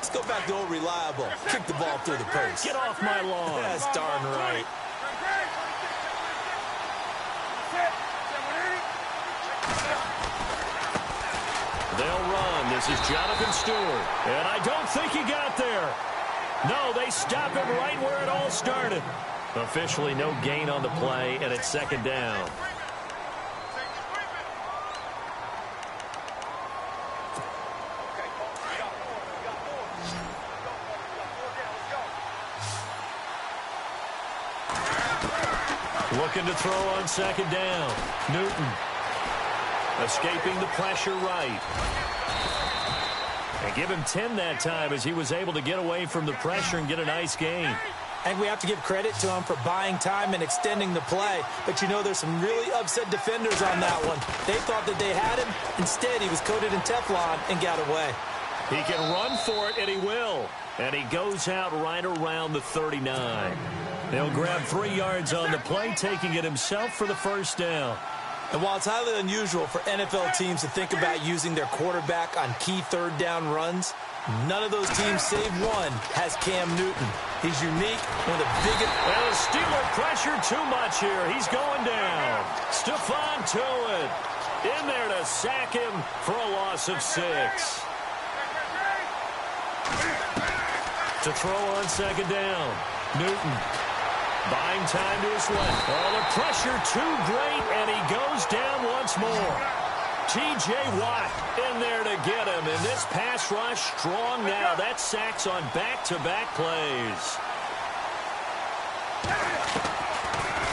let's go back to old reliable. Kick the ball through the post. Get off my lawn. That's darn right. They'll run. This is Jonathan Stewart. And I don't think he got there. No, they stop him right where it all started. Officially no gain on the play, and it's second down. Looking to throw on second down. Newton escaping the pressure right. And give him 10 that time as he was able to get away from the pressure and get a nice gain. And we have to give credit to him for buying time and extending the play. But, you know, there's some really upset defenders on that one. They thought that they had him. Instead, he was coated in Teflon and got away. He can run for it, and he will. And he goes out right around the 39. He'll grab 3 yards on the play, taking it himself for the first down. And while it's highly unusual for NFL teams to think about using their quarterback on key third down runs, none of those teams, save one, has Cam Newton. He's unique, one of the biggest. Well, the Steeler pressure too much here. He's going down. Stephon Tuitt in there to sack him for a loss of 6. To throw on second down, Newton. Buying time to his left. Oh, the pressure too great, and he goes down once more. T.J. Watt in there to get him, and this pass rush strong now. That's sacks on back-to-back plays.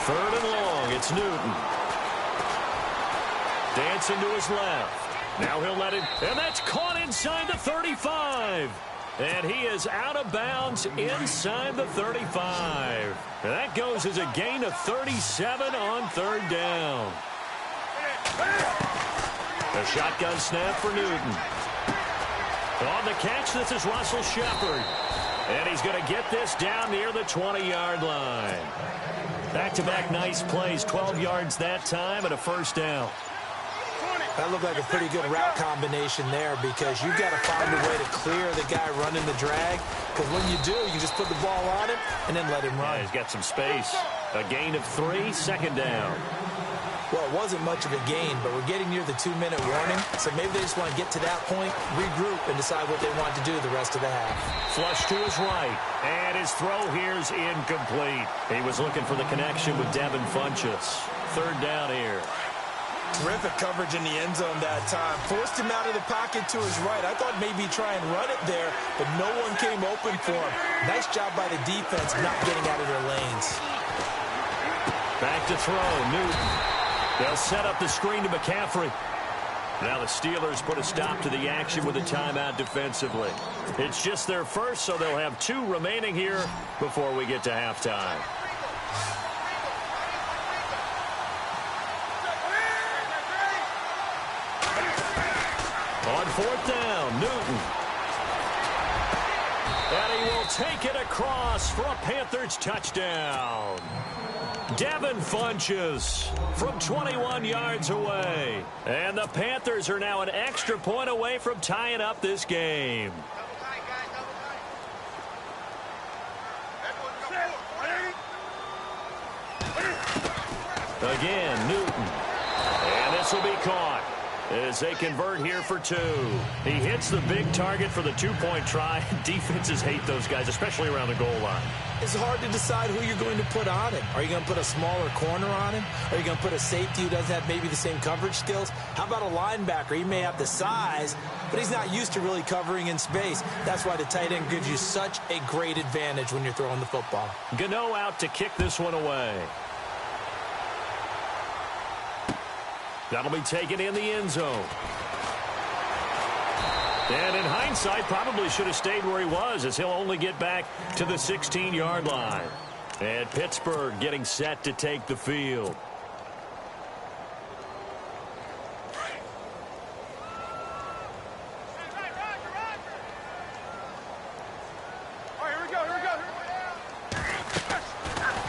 Third and long, it's Newton. Dancing to his left. Now he'll let it, and that's caught inside the 35. And he is out of bounds inside the 35. And that goes as a gain of 37 on third down. A shotgun snap for Newton. On the catch, this is Russell Shepard. And he's going to get this down near the 20-yard line. Back-to-back nice plays, 12 yards that time and a first down. That looked like a pretty good route combination there because you've got to find a way to clear the guy running the drag. Because when you do, you just put the ball on him and then let him run. Yeah, he's got some space. A gain of 3, second down. Well, it wasn't much of a gain, but we're getting near the 2-minute warning. So maybe they just want to get to that point, regroup, and decide what they want to do the rest of the half. Flush to his right. And his throw here's incomplete. He was looking for the connection with Devin Funchess. Third down here. Terrific coverage in the end zone that time. Forced him out of the pocket to his right. I thought maybe try and run it there, but no one came open for him. Nice job by the defense not getting out of their lanes. Back to throw, Newton. They'll set up the screen to McCaffrey. Now the Steelers put a stop to the action with a timeout defensively. It's just their first, so they'll have 2 remaining here before we get to halftime. On fourth down, Newton. And he will take it across for a Panthers touchdown. Devin Funchess from 21 yards away. And the Panthers are now an extra point away from tying up this game. Again, Newton. And this will be caught as they convert here for 2. He hits the big target for the 2-point try. Defenses hate those guys, especially around the goal line. It's hard to decide who you're going to put on him. Are you going to put a smaller corner on him? Are you going to put a safety who doesn't have maybe the same coverage skills? How about a linebacker? He may have the size, but he's not used to really covering in space. That's why the tight end gives you such a great advantage when you're throwing the football. Gano out to kick this one away. That'll be taken in the end zone. And in hindsight, probably should have stayed where he was, as he'll only get back to the 16-yard line. And Pittsburgh getting set to take the field.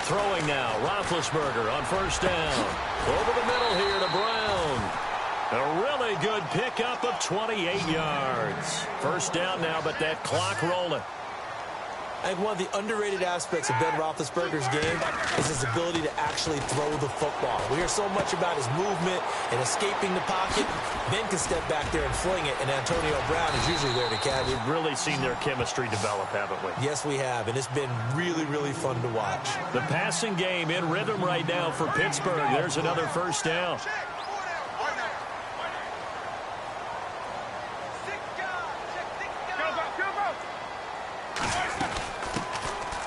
Throwing now, Roethlisberger on first down. Over the middle here to Brown. A really good pickup of 28 yards. First down now, but that clock rolling. I think one of the underrated aspects of Ben Roethlisberger's game is his ability to actually throw the football. We hear so much about his movement and escaping the pocket. Ben can step back there and fling it, and Antonio Brown is usually there to catch. We've really seen their chemistry develop, haven't we? Yes, we have, and it's been really, really fun to watch. The passing game in rhythm right now for Pittsburgh. There's another first down.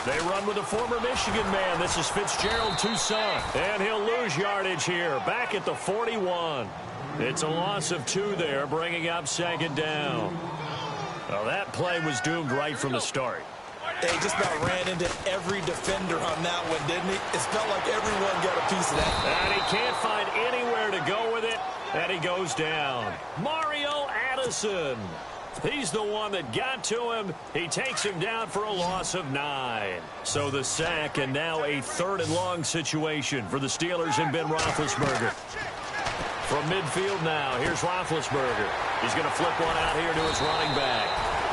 They run with a former Michigan man. This is Fitzgerald Toussaint. And he'll lose yardage here. Back at the 41. It's a loss of 2 there, bringing up second down. Well, that play was doomed right from the start. He just about ran into every defender on that one, didn't he? It felt like everyone got a piece of that. And he can't find anywhere to go with it. And he goes down. Mario Addison. He's the one that got to him. He takes him down for a loss of 9. So the sack, and now a 3rd and long situation for the Steelers and Ben Roethlisberger. From midfield now, here's Roethlisberger. He's going to flip one out here to his running back.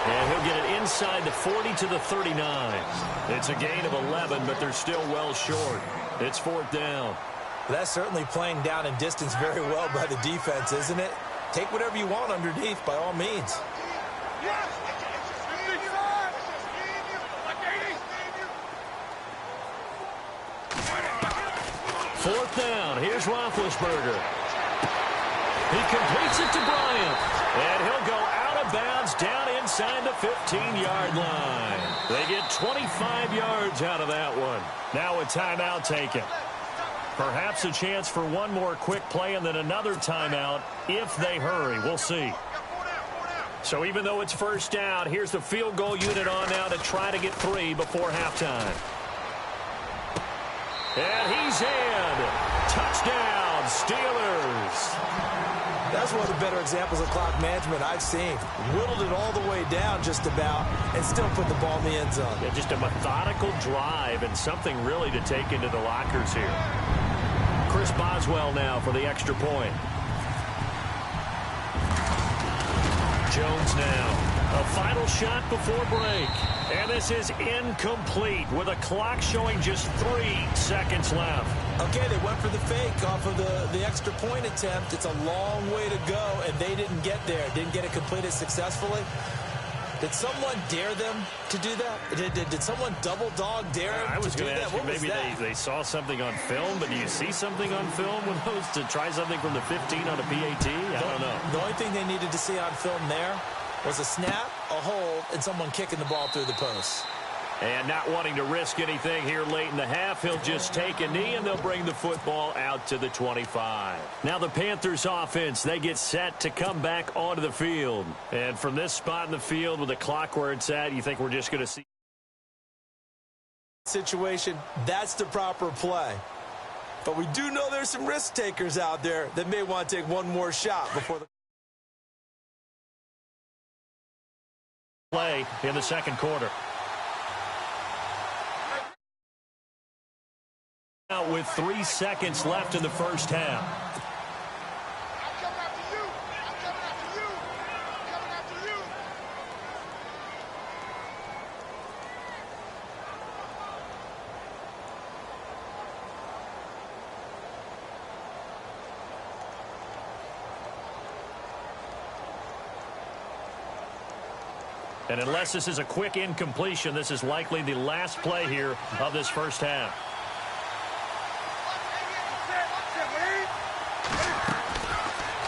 And he'll get it inside the 40 to the 39. It's a gain of 11, but they're still well short. It's 4th down. That's certainly playing down in distance very well by the defense, isn't it? Take whatever you want underneath, by all means. 4th down. Here's Roethlisberger. He completes it to Bryant. And he'll go out of bounds down inside the 15-yard line. They get 25 yards out of that one. Now a timeout taken. Perhaps a chance for one more quick play and then another timeout if they hurry. We'll see. So even though it's first down, here's the field goal unit on now to try to get 3 before halftime. And he's in. Touchdown, Steelers. That's one of the better examples of clock management I've seen. Whittled it all the way down just about and still put the ball in the end zone. Yeah, just a methodical drive and something really to take into the lockers here. Chris Boswell now for the extra point. Jones now. A final shot before break. And this is incomplete with a clock showing just 3 seconds left. Okay, they went for the fake off of the extra point attempt. It's a long way to go, and they didn't get there. Didn't get it completed successfully. Did someone dare them to do that? Did someone double dog dare them I was to do going to that? ask you, What was maybe that? they saw something on film, but do you see something on film with those to try something from the 15 on a PAT? I don't know. The only thing they needed to see on film there was a snap, a hold, and someone kicking the ball through the post. And not wanting to risk anything here late in the half, he'll just take a knee, and they'll bring the football out to the 25. Now the Panthers offense, they get set to come back onto the field. And from this spot in the field with the clock where it's at, you think we're just going to see situation, that's the proper play. But we do know there's some risk takers out there that may want to take one more shot before the play in the second quarter. Out with 3 seconds left in the first half. And unless this is a quick incompletion, this is likely the last play here of this first half.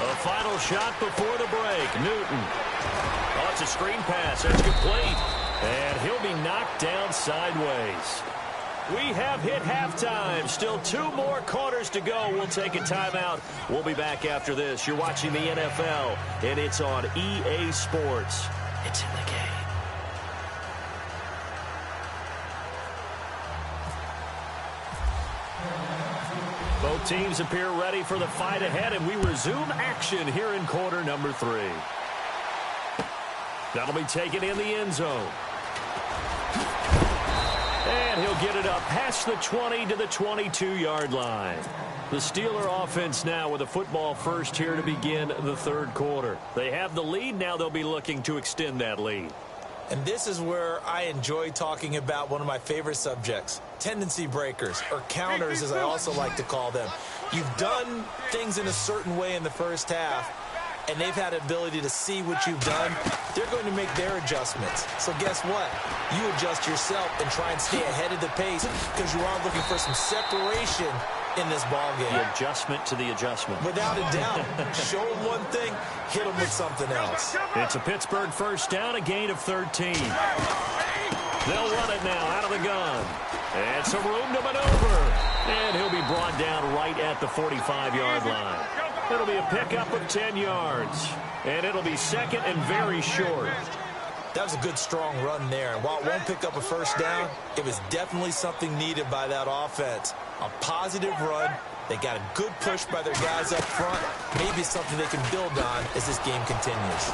A final shot before the break. Newton. Oh, it's a screen pass. It's complete. And he'll be knocked down sideways. We have hit halftime. Still 2 more quarters to go. We'll take a timeout. We'll be back after this. You're watching the NFL, and it's on EA Sports. It's in the game. Both teams appear ready for the fight ahead, and we resume action here in quarter number 3. That'll be taken in the end zone. And he'll get it up past the 20 to the 22-yard line. The Steeler offense now with a football first here to begin the third quarter. They have the lead. Now they'll be looking to extend that lead. And this is where I enjoy talking about one of my favorite subjects, tendency breakers, or counters as I also like to call them. You've done things in a certain way in the first half, and they've had the ability to see what you've done. They're going to make their adjustments. So guess what? You adjust yourself and try and stay ahead of the pace because you are looking for some separation in this ball game. The adjustment to the adjustment. Without a doubt. Show them one thing, hit them with something else. It's a Pittsburgh first down, a gain of 13. They'll run it now out of the gun. And some room to maneuver. And he'll be brought down right at the 45-yard line. It'll be a pickup of 10 yards. And it'll be second and very short. That was a good, strong run there. And while it won't pick up a first down, it was definitely something needed by that offense. A positive run. They got a good push by their guys up front. Maybe something they can build on as this game continues.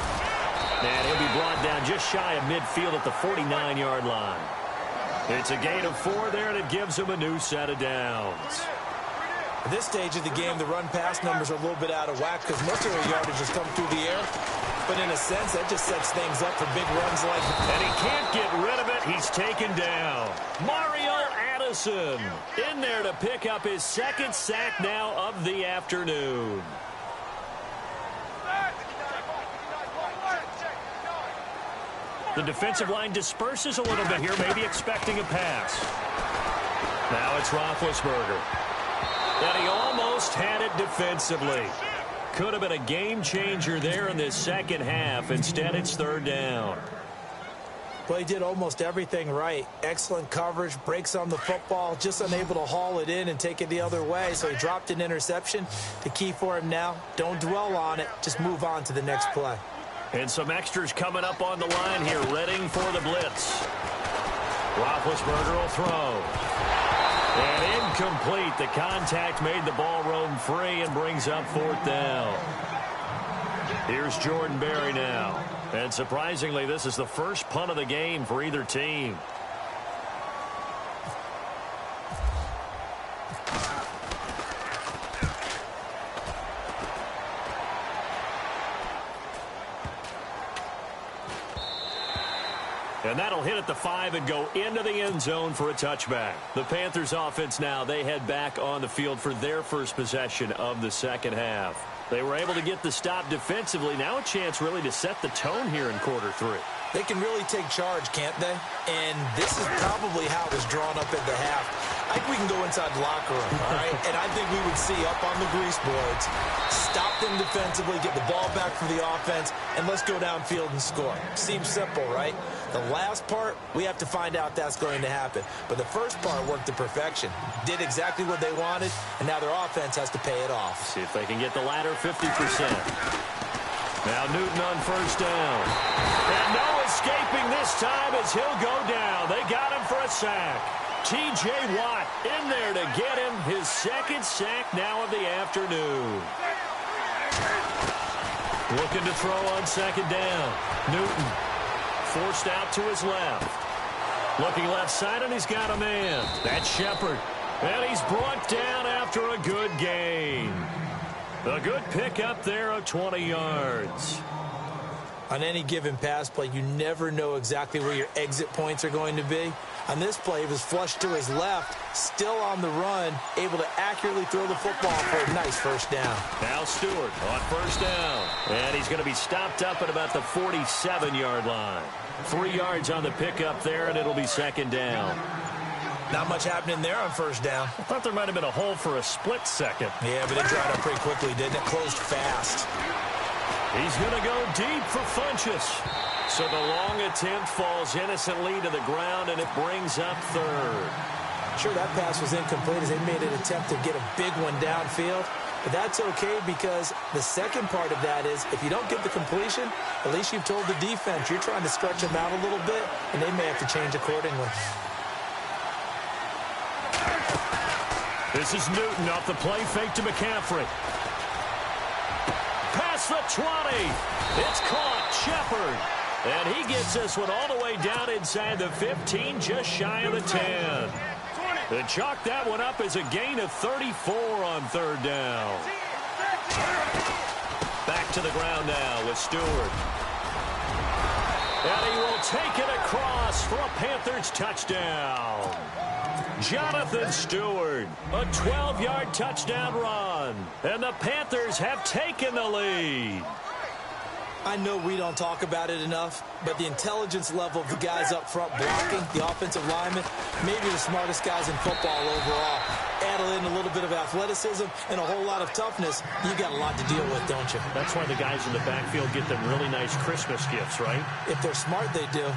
And he'll be brought down just shy of midfield at the 49-yard line. It's a gain of 4 there, and it gives them a new set of downs. At this stage of the game, the run-pass numbers are a little bit out of whack because most of their yardage has come through the air. But in a sense, that just sets things up for big runs like that. And he can't get rid of it. He's taken down. Mario Addison in there to pick up his second sack now of the afternoon. The defensive line disperses a little bit here, maybe expecting a pass. Now it's Roethlisberger. And he almost had it defensively. Could have been a game changer there in this second half. Instead, it's third down. Well, he did almost everything right. Excellent coverage, breaks on the football, just unable to haul it in and take it the other way. So he dropped an interception. The key for him now, don't dwell on it. Just move on to the next play. And some extras coming up on the line here, readying for the blitz. Roethlisberger will throw. And incomplete. The contact made the ball roam free and brings up fourth down. Here's Jordan Berry now. And surprisingly, this is the first punt of the game for either team. And that'll hit at the 5 and go into the end zone for a touchback. The Panthers offense now, they head back on the field for their first possession of the second half. They were able to get the stop defensively. Now a chance really to set the tone here in quarter 3. They can really take charge, can't they? And this is probably how it was drawn up at the half. I think we can go inside the locker room, all right? And I think we would see up on the grease boards, stop them defensively, get the ball back for the offense, and let's go downfield and score. Seems simple, right? The last part, we have to find out that's going to happen. But the first part worked to perfection. Did exactly what they wanted, and now their offense has to pay it off. See if they can get the latter 50%. Now Newton on first down. And no escaping this time as he'll go down. They got him for a sack. T.J. Watt in there to get him his second sack now of the afternoon. Looking to throw on second down. Newton forced out to his left. Looking left side, and he's got a man. That's Shepard. And he's brought down after a good gain. A good pickup there of 20 yards. On any given pass play, you never know exactly where your exit points are going to be. On this play, he was flushed to his left, still on the run, able to accurately throw the football for a nice first down. Now Stewart on first down. And he's going to be stopped up at about the 47-yard line. 3 yards on the pickup there, and it'll be second down. Not much happening there on first down. I thought there might have been a hole for a split second. Yeah, but it dried up pretty quickly, didn't it? Closed fast. He's going to go deep for Funchess. So the long attempt falls innocently to the ground, and it brings up third. Sure, that pass was incomplete as they made an attempt to get a big one downfield. But that's okay because the second part of that is if you don't get the completion, at least you've told the defense you're trying to stretch them out a little bit, and they may have to change accordingly. This is Newton off the play fake to McCaffrey. Past the 20. It's caught. Shepard. And he gets this one all the way down inside the 15, just shy of the 10. They chalk that one up as a gain of 34 on third down. Back to the ground now with Stewart. And he will take it across for a Panthers touchdown. Jonathan Stewart, a 12-yard touchdown run. And the Panthers have taken the lead. I know we don't talk about it enough, but the intelligence level of the guys up front blocking, the offensive linemen, maybe the smartest guys in football overall. Add in a little bit of athleticism and a whole lot of toughness, you got a lot to deal with, don't you? That's why the guys in the backfield get them really nice Christmas gifts, right? If they're smart, they do.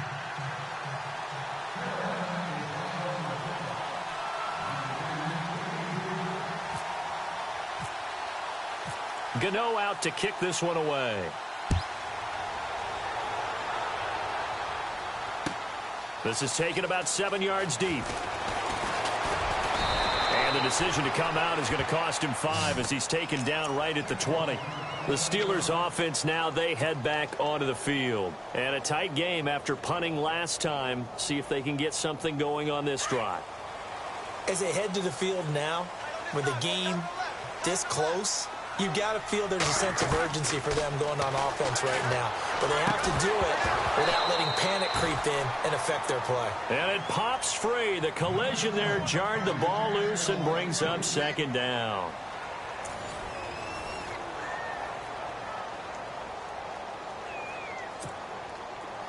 Gano out to kick this one away. This is taken about 7 yards deep. And the decision to come out is going to cost him 5 as he's taken down right at the 20. The Steelers offense now, they head back onto the field. And a tight game after punting last time. See if they can get something going on this drive. As they head to the field now, with the game this close, you've got to feel there's a sense of urgency for them going on offense right now. But they have to do it without letting panic creep in and affect their play. And it pops free. The collision there jarred the ball loose and brings up second down.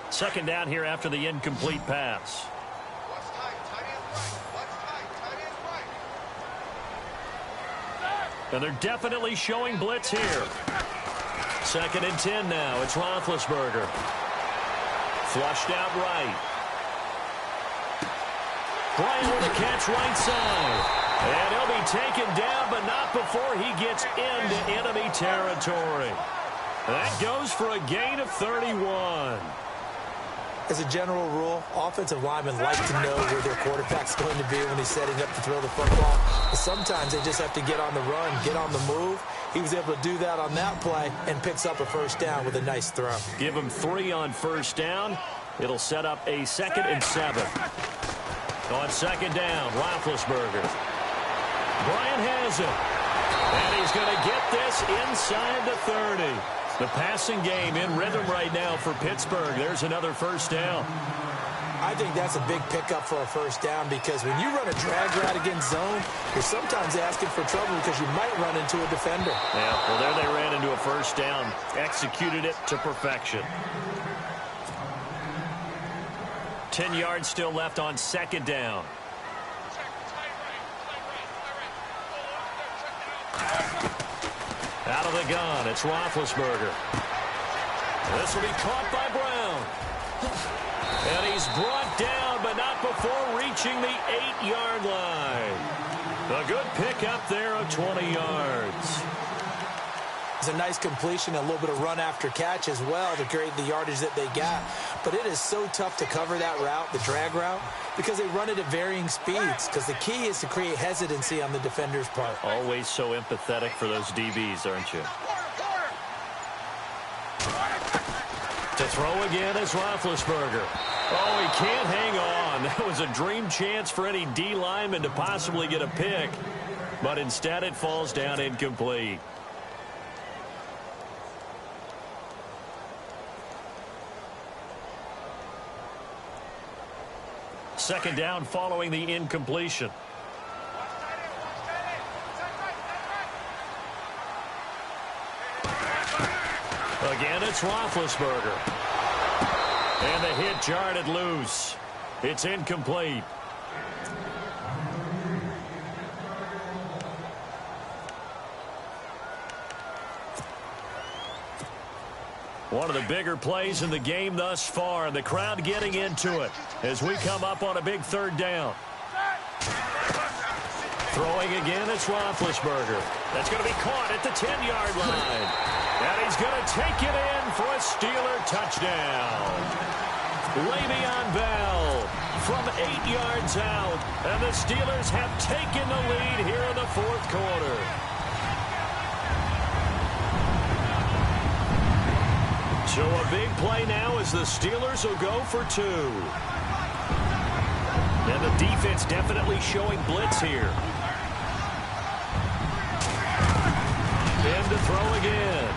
Second down here after the incomplete pass. And they're definitely showing blitz here. Second and 10 now. It's Roethlisberger. Flushed out right. Bryant with a catch right side. And he'll be taken down, but not before he gets into enemy territory. That goes for a gain of 31. As a general rule, offensive linemen like to know where their quarterback's going to be when he's setting up to throw the football. But sometimes they just have to get on the run, get on the move. He was able to do that on that play and picks up a first down with a nice throw. Give him 3 on first down. It'll set up a 2nd and 7. On second down, Roethlisberger. Bryant has it. And he's going to get this inside the 30. The passing game in rhythm right now for Pittsburgh. There's another first down. I think that's a big pickup for a first down because when you run a drag route against zone, you're sometimes asking for trouble because you might run into a defender. Yeah, well, there they ran into a first down. Executed it to perfection. 10 yards still left on second down. Out of the gun, it's Roethlisberger. This will be caught by Brown. And he's brought down, but not before reaching the 8-yard line. A good pickup there of 20 yards. It's a nice completion, a little bit of run after catch as well to create the yardage that they got. But it is so tough to cover that route, the drag route, because they run it at varying speeds. Because the key is to create hesitancy on the defender's part. Always so empathetic for those DBs, aren't you? To throw again is Roethlisberger. Oh, he can't hang on. That was a dream chance for any D lineman to possibly get a pick. But instead it falls down incomplete. Second down following the incompletion. Again, it's Roethlisberger. And the hit jarred it loose. It's incomplete. One of the bigger plays in the game thus far, and the crowd getting into it as we come up on a big third down. Throwing again, it's Roethlisberger. That's going to be caught at the 10-yard line. And he's going to take it in for a Steeler touchdown. Le'Veon Bell from 8 yards out, and the Steelers have taken the lead here in the fourth quarter. So a big play now as the Steelers will go for 2. And the defense definitely showing blitz here. In to throw again.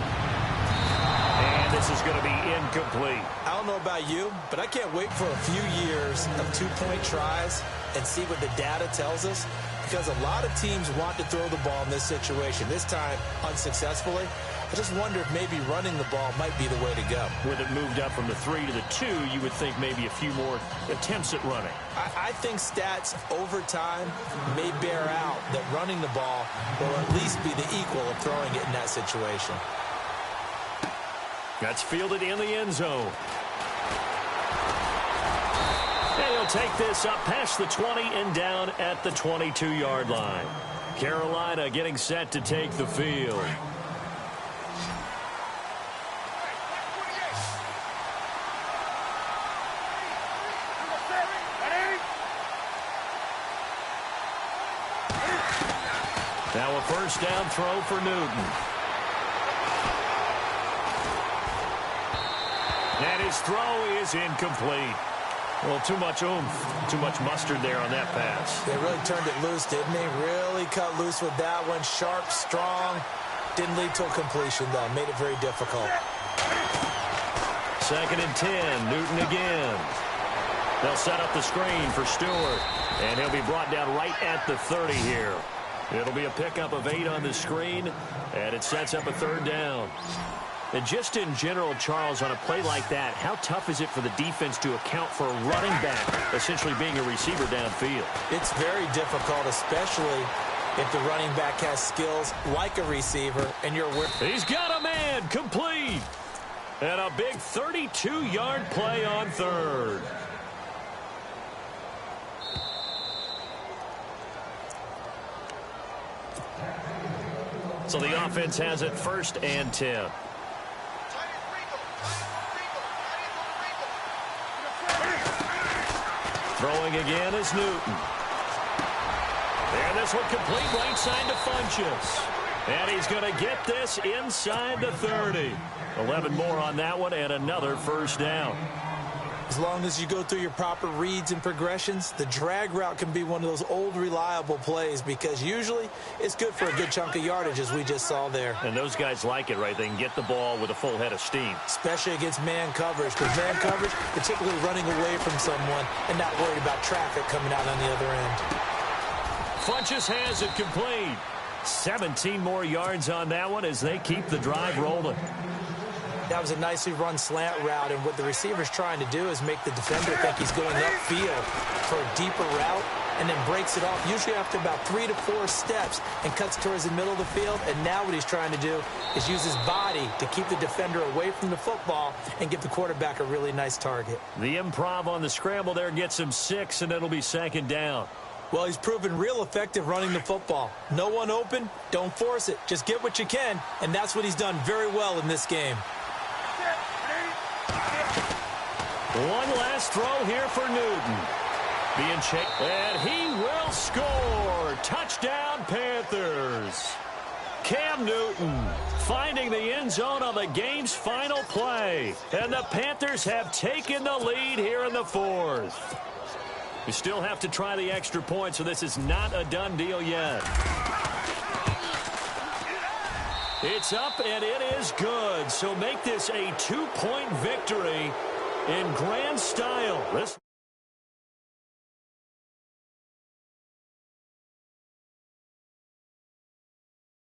And this is going to be incomplete. I don't know about you, but I can't wait for a few years of two-point tries and see what the data tells us, because a lot of teams want to throw the ball in this situation. This time, unsuccessfully. I just wonder if maybe running the ball might be the way to go. With it moved up from the 3 to the 2, you would think maybe a few more attempts at running. I think stats over time may bear out that running the ball will at least be the equal of throwing it in that situation. That's fielded in the end zone. And he'll take this up past the 20 and down at the 22-yard line. Carolina getting set to take the field. Now a first down throw for Newton. And his throw is incomplete. Well, too much oomph, too much mustard there on that pass. They really turned it loose, didn't they? Really cut loose with that one. Sharp, strong. Didn't lead to a completion, though. Made it very difficult. 2nd and 10. Newton again. They'll set up the screen for Stewart. And he'll be brought down right at the 30 here. It'll be a pickup of 8 on the screen, and it sets up a 3rd down. And just in general, Charles, on a play like that, how tough is it for the defense to account for a running back essentially being a receiver downfield? It's very difficult, especially if the running back has skills like a receiver, and you're with. He's got a man, complete. And a big 32-yard play on 3rd. So the offense has it 1st and 10. Throwing again is Newton. And this one complete right side to Funchess. And he's going to get this inside the 30. 11 more on that one and another first down. As long as you go through your proper reads and progressions, the drag route can be one of those old reliable plays, because usually it's good for a good chunk of yardage, as we just saw there. And those guys like it, right? They can get the ball with a full head of steam. Especially against man coverage, because man coverage, particularly running away from someone and not worried about traffic coming out on the other end. Funchess has it complete. 17 more yards on that one as they keep the drive rolling. That was a nicely run slant route, and what the receiver's trying to do is make the defender think he's going upfield for a deeper route, and then breaks it off, usually after about 3 to 4 steps, and cuts towards the middle of the field. And now what he's trying to do is use his body to keep the defender away from the football and give the quarterback a really nice target. The improv on the scramble there gets him 6, and it'll be 2nd down. Well, he's proven real effective running the football. No one open, don't force it. Just get what you can, and that's what he's done very well in this game. One last throw here for Newton. Being chased, and he will score. Touchdown, Panthers. Cam Newton finding the end zone on the game's final play. And the Panthers have taken the lead here in the 4th. You still have to try the extra point, so this is not a done deal yet. It's up, and it is good. So make this a 2-point victory in grand style.